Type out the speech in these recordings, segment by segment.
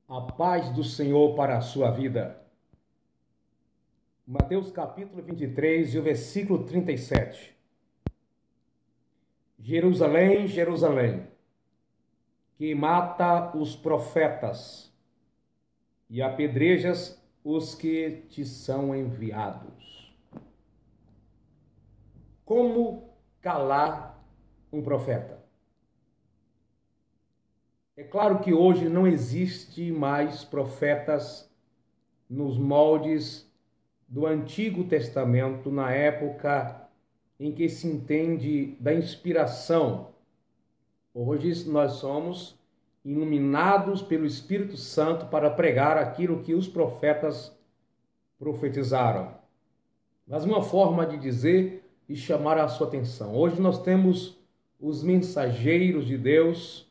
A paz do Senhor para a sua vida. Mateus capítulo 23 e o versículo 37. Jerusalém, Jerusalém, que mata os profetas e apedrejas os que te são enviados. Como calar um profeta? É claro que hoje não existe mais profetas nos moldes do Antigo Testamento, na época em que se entende da inspiração. Hoje nós somos iluminados pelo Espírito Santo para pregar aquilo que os profetas profetizaram. Mas uma forma de dizer e chamar a sua atenção. Hoje nós temos os mensageiros de Deus,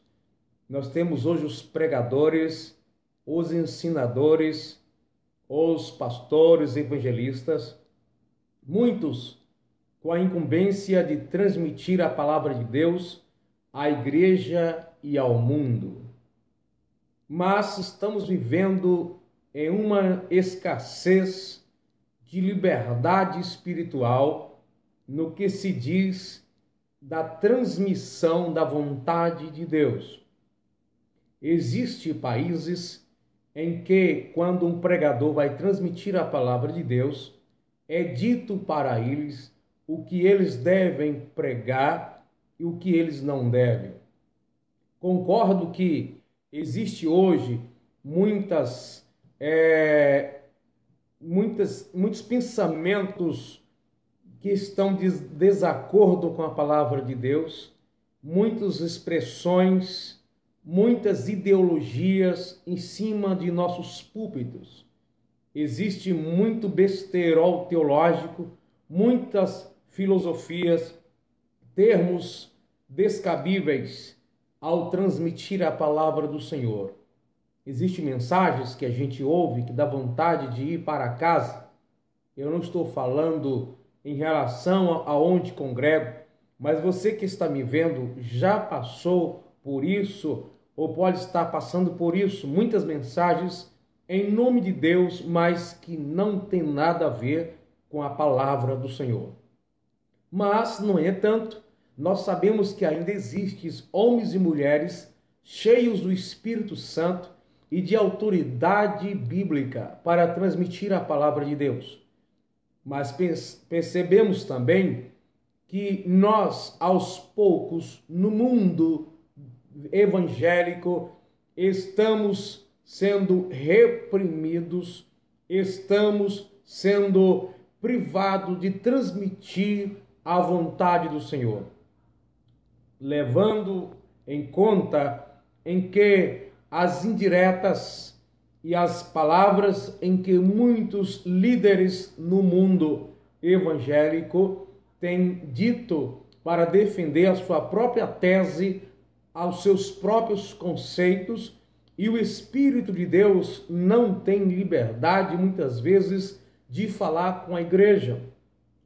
nós temos hoje os pregadores, os ensinadores, os pastores, evangelistas, muitos com a incumbência de transmitir a palavra de Deus à igreja e ao mundo. Mas estamos vivendo em uma escassez de liberdade espiritual no que se diz da transmissão da vontade de Deus. Existem países em que, quando um pregador vai transmitir a palavra de Deus, é dito para eles o que eles devem pregar e o que eles não devem. Concordo que existe hoje muitos pensamentos que estão de desacordo com a palavra de Deus, muitas expressões, muitas ideologias em cima de nossos púlpitos. Existe muito besterol teológico, muitas filosofias, termos descabíveis ao transmitir a palavra do Senhor. Existem mensagens que a gente ouve que dá vontade de ir para casa. Eu não estou falando em relação aonde congrego, mas você que está me vendo já passou por isso ou pode estar passando por isso, muitas mensagens em nome de Deus, mas que não tem nada a ver com a palavra do Senhor. Mas, no entanto, nós sabemos que ainda existem homens e mulheres cheios do Espírito Santo e de autoridade bíblica para transmitir a palavra de Deus. Mas percebemos também que nós, aos poucos, no mundo evangélico, estamos sendo reprimidos, estamos sendo privados de transmitir a vontade do Senhor, levando em conta em que as indiretas e as palavras em que muitos líderes no mundo evangélico têm dito para defender a sua própria tese, aos seus próprios conceitos, e o Espírito de Deus não tem liberdade, muitas vezes, de falar com a igreja.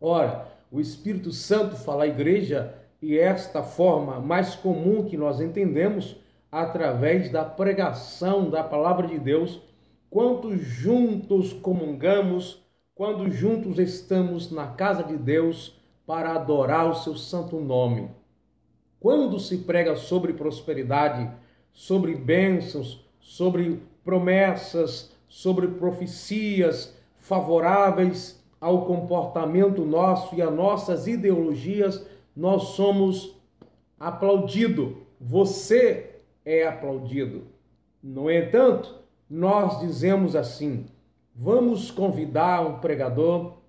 Ora, o Espírito Santo fala à igreja, e esta forma mais comum que nós entendemos, através da pregação da palavra de Deus, quando juntos comungamos, quando juntos estamos na casa de Deus para adorar o seu santo nome. Quando se prega sobre prosperidade, sobre bênçãos, sobre promessas, sobre profecias favoráveis ao comportamento nosso e a nossas ideologias, nós somos aplaudidos. Você é aplaudido. No entanto, nós dizemos assim: vamos convidar um pregador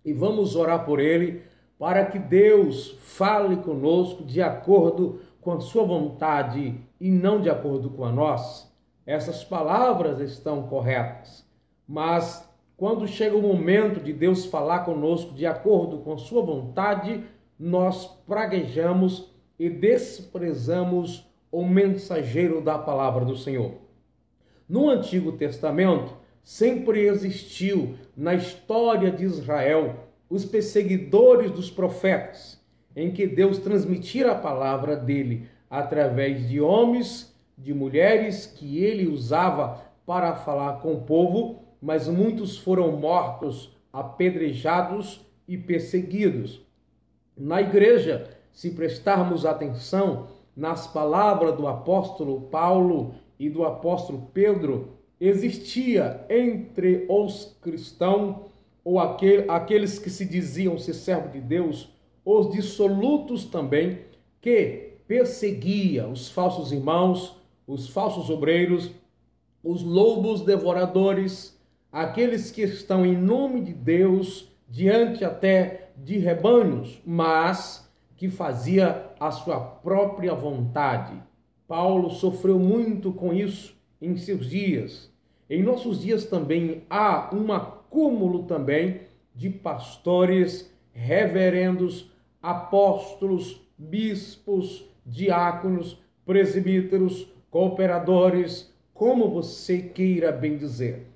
e vamos orar por ele, para que Deus fale conosco de acordo com a sua vontade e não de acordo com a nossa. Essas palavras estão corretas, mas quando chega o momento de Deus falar conosco de acordo com a sua vontade, nós praguejamos e desprezamos o mensageiro da palavra do Senhor. No Antigo Testamento, sempre existiu na história de Israel os perseguidores dos profetas, em que Deus transmitia a palavra dele através de homens, de mulheres que ele usava para falar com o povo, mas muitos foram mortos, apedrejados e perseguidos. Na igreja, se prestarmos atenção nas palavras do apóstolo Paulo e do apóstolo Pedro, existia entre os cristãos, ou aqueles que se diziam ser servos de Deus, os dissolutos também, que perseguia os falsos irmãos, os falsos obreiros, os lobos devoradores, aqueles que estão em nome de Deus, diante até de rebanhos, mas que fazia a sua própria vontade. Paulo sofreu muito com isso em seus dias. Em nossos dias também há um acúmulo também de pastores, reverendos, apóstolos, bispos, diáconos, presbíteros, cooperadores, como você queira bem dizer,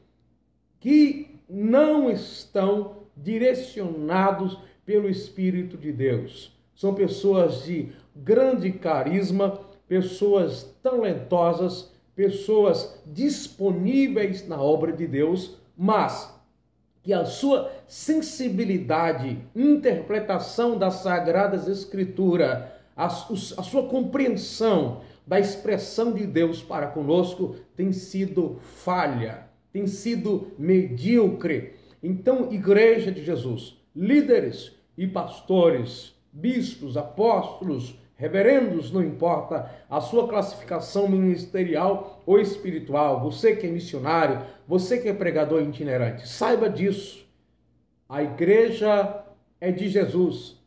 que não estão direcionados pelo Espírito de Deus. São pessoas de grande carisma, pessoas talentosas, pessoas disponíveis na obra de Deus, mas que a sua sensibilidade, interpretação das Sagradas Escrituras, a sua compreensão da expressão de Deus para conosco tem sido falha, tem sido medíocre. Então, Igreja de Jesus, líderes e pastores, bispos, apóstolos, reverendos, não importa a sua classificação ministerial ou espiritual, você que é missionário, você que é pregador itinerante, saiba disso. A igreja é de Jesus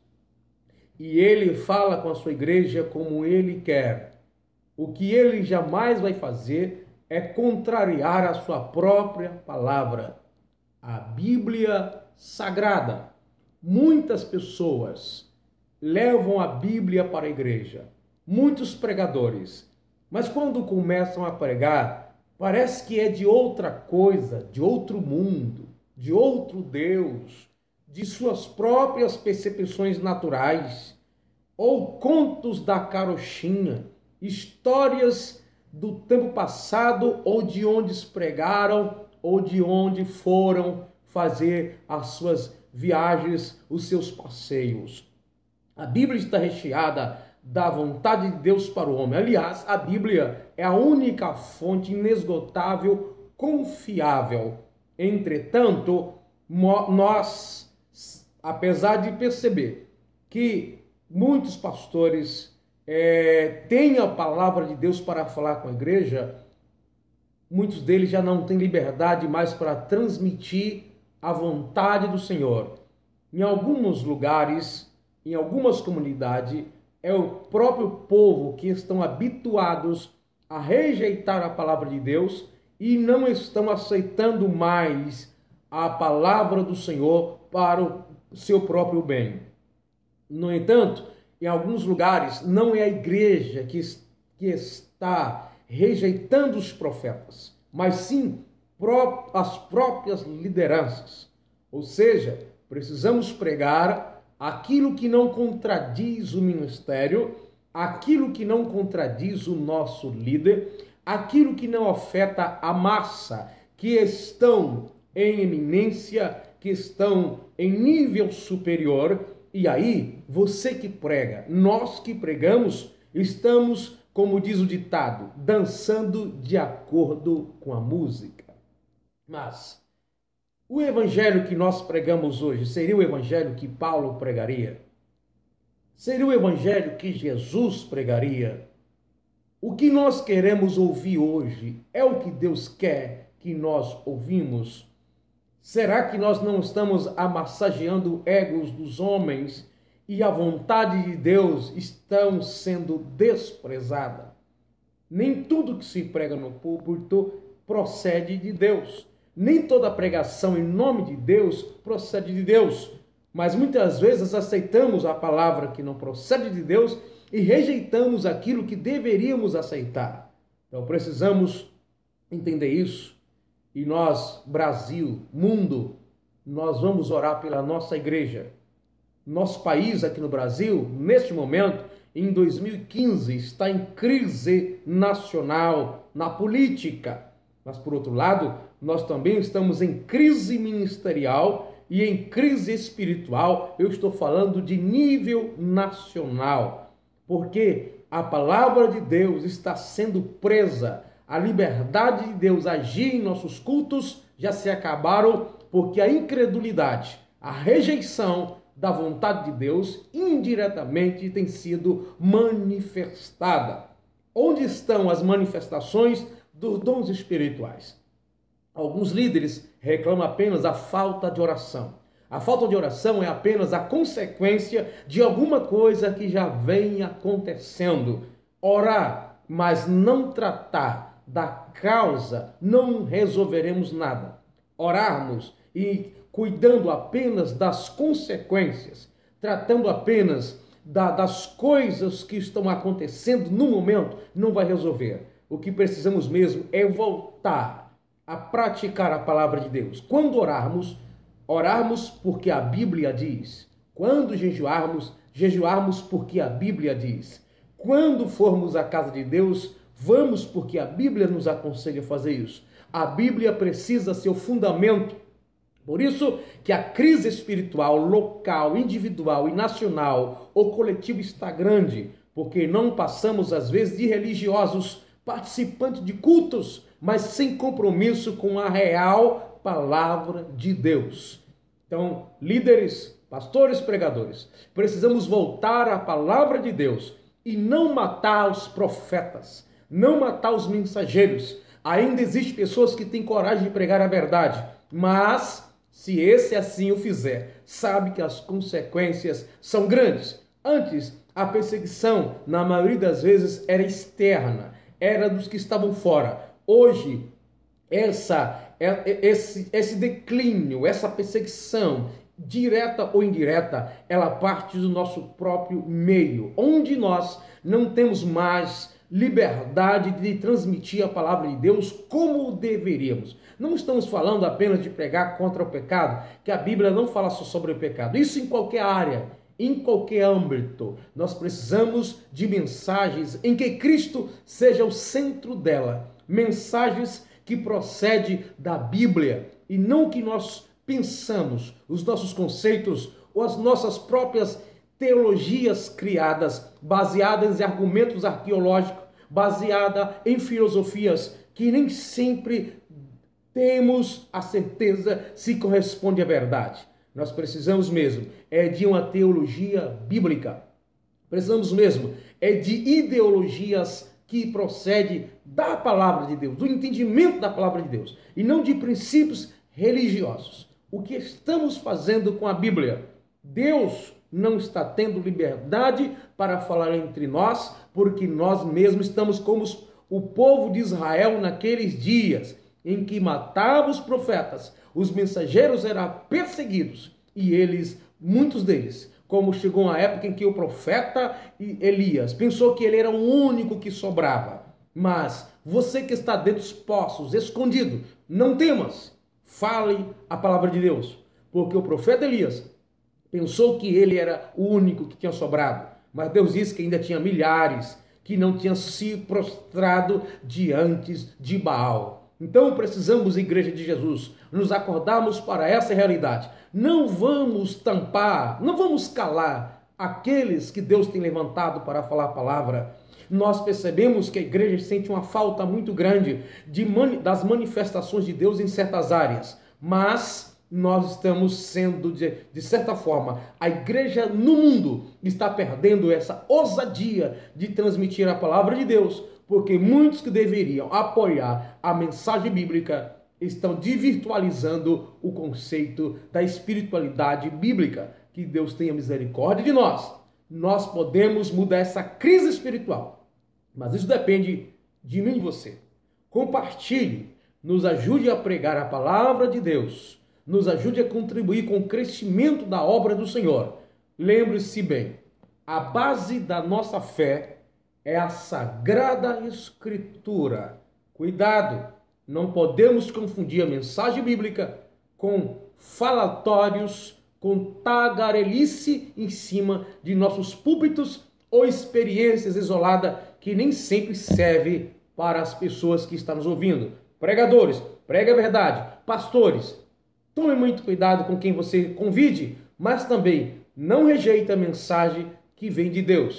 e ele fala com a sua igreja como ele quer. O que ele jamais vai fazer é contrariar a sua própria palavra, a Bíblia Sagrada. Muitas pessoas levam a Bíblia para a igreja, muitos pregadores, mas quando começam a pregar, parece que é de outra coisa, de outro mundo, de outro Deus, de suas próprias percepções naturais, ou contos da carochinha, histórias do tempo passado, ou de onde pregaram, ou de onde foram fazer as suas viagens, os seus passeios. A Bíblia está recheada da vontade de Deus para o homem. Aliás, a Bíblia é a única fonte inesgotável, confiável. Entretanto, nós, apesar de perceber que muitos pastores têm a palavra de Deus para falar com a igreja, muitos deles já não têm liberdade mais para transmitir a vontade do Senhor. Em alguns lugares, em algumas comunidades, é o próprio povo que estão habituados a rejeitar a palavra de Deus e não estão aceitando mais a palavra do Senhor para o seu próprio bem. No entanto, em alguns lugares, não é a igreja que está rejeitando os profetas, mas sim as próprias lideranças. Ou seja, precisamos pregar aquilo que não contradiz o ministério, aquilo que não contradiz o nosso líder, aquilo que não afeta a massa, que estão em eminência, que estão em nível superior. E aí, você que prega, nós que pregamos, estamos, como diz o ditado, dançando de acordo com a música. Mas o evangelho que nós pregamos hoje seria o evangelho que Paulo pregaria? Seria o evangelho que Jesus pregaria? O que nós queremos ouvir hoje é o que Deus quer que nós ouvimos? Será que nós não estamos amassageando egos dos homens e a vontade de Deus estão sendo desprezada? Nem tudo que se prega no púlpito procede de Deus. Nem toda pregação em nome de Deus procede de Deus. Mas muitas vezes aceitamos a palavra que não procede de Deus e rejeitamos aquilo que deveríamos aceitar. Então precisamos entender isso. E nós, Brasil, mundo, nós vamos orar pela nossa igreja. Nosso país aqui no Brasil, neste momento, em 2015, está em crise nacional, na política. Mas, por outro lado, nós também estamos em crise ministerial e em crise espiritual. Eu estou falando de nível nacional, porque a palavra de Deus está sendo presa. A liberdade de Deus agir em nossos cultos já se acabaram, porque a incredulidade, a rejeição da vontade de Deus indiretamente tem sido manifestada. Onde estão as manifestações dos dons espirituais? Alguns líderes reclamam apenas a falta de oração. A falta de oração é apenas a consequência de alguma coisa que já vem acontecendo. Orar, mas não tratar da causa, não resolveremos nada. Orarmos e cuidando apenas das consequências, tratando apenas das coisas que estão acontecendo no momento, não vai resolver. O que precisamos mesmo é voltar a praticar a palavra de Deus. Quando orarmos, orarmos porque a Bíblia diz. Quando jejuarmos, jejuarmos porque a Bíblia diz. Quando formos à casa de Deus, vamos porque a Bíblia nos aconselha fazer isso. A Bíblia precisa ser o fundamento. Por isso que a crise espiritual local, individual e nacional ou coletiva está grande, porque não passamos às vezes de religiosos, participantes de cultos, mas sem compromisso com a real palavra de Deus. Então, líderes, pastores, pregadores, precisamos voltar à palavra de Deus e não matar os profetas, não matar os mensageiros. Ainda existem pessoas que têm coragem de pregar a verdade, mas se esse assim o fizer, sabe que as consequências são grandes. Antes, a perseguição, na maioria das vezes, era externa, era dos que estavam fora. Hoje, esse declínio, essa perseguição, direta ou indireta, ela parte do nosso próprio meio, onde nós não temos mais liberdade de transmitir a palavra de Deus como deveríamos. Não estamos falando apenas de pregar contra o pecado, que a Bíblia não fala só sobre o pecado. Isso em qualquer área, em qualquer âmbito. Nós precisamos de mensagens em que Cristo seja o centro dela. Mensagens que procedem da Bíblia e não que nós pensamos, os nossos conceitos ou as nossas próprias teologias criadas, baseadas em argumentos arqueológicos, baseada em filosofias que nem sempre temos a certeza se corresponde à verdade. Nós precisamos mesmo de uma teologia bíblica. Precisamos mesmo de ideologias que procedem da palavra de Deus, do entendimento da palavra de Deus, e não de princípios religiosos. O que estamos fazendo com a Bíblia? Deus não está tendo liberdade para falar entre nós, porque nós mesmos estamos como o povo de Israel naqueles dias em que matavam os profetas, os mensageiros eram perseguidos e eles, muitos deles, como chegou uma época em que o profeta Elias pensou que ele era o único que sobrava. Mas você que está dentro dos poços, escondido, não temas, fale a palavra de Deus, porque o profeta Elias pensou que ele era o único que tinha sobrado, mas Deus disse que ainda tinha milhares que não tinham se prostrado diante de Baal. Então precisamos, Igreja de Jesus, nos acordarmos para essa realidade. Não vamos tampar, não vamos calar aqueles que Deus tem levantado para falar a palavra. Nós percebemos que a igreja sente uma falta muito grande das manifestações de Deus em certas áreas, mas nós estamos sendo, de certa forma, a igreja no mundo está perdendo essa ousadia de transmitir a palavra de Deus, porque muitos que deveriam apoiar a mensagem bíblica estão desvirtualizando o conceito da espiritualidade bíblica. Que Deus tenha misericórdia de nós. Nós podemos mudar essa crise espiritual, mas isso depende de mim e de você. Compartilhe, nos ajude a pregar a palavra de Deus, nos ajude a contribuir com o crescimento da obra do Senhor. Lembre-se bem, a base da nossa fé é a Sagrada Escritura. Cuidado, não podemos confundir a mensagem bíblica com falatórios, com tagarelice em cima de nossos púlpitos ou experiências isoladas que nem sempre servem para as pessoas que estão nos ouvindo. Pregadores, pregue a verdade. Pastores, tome muito cuidado com quem você convide, mas também não rejeite a mensagem que vem de Deus.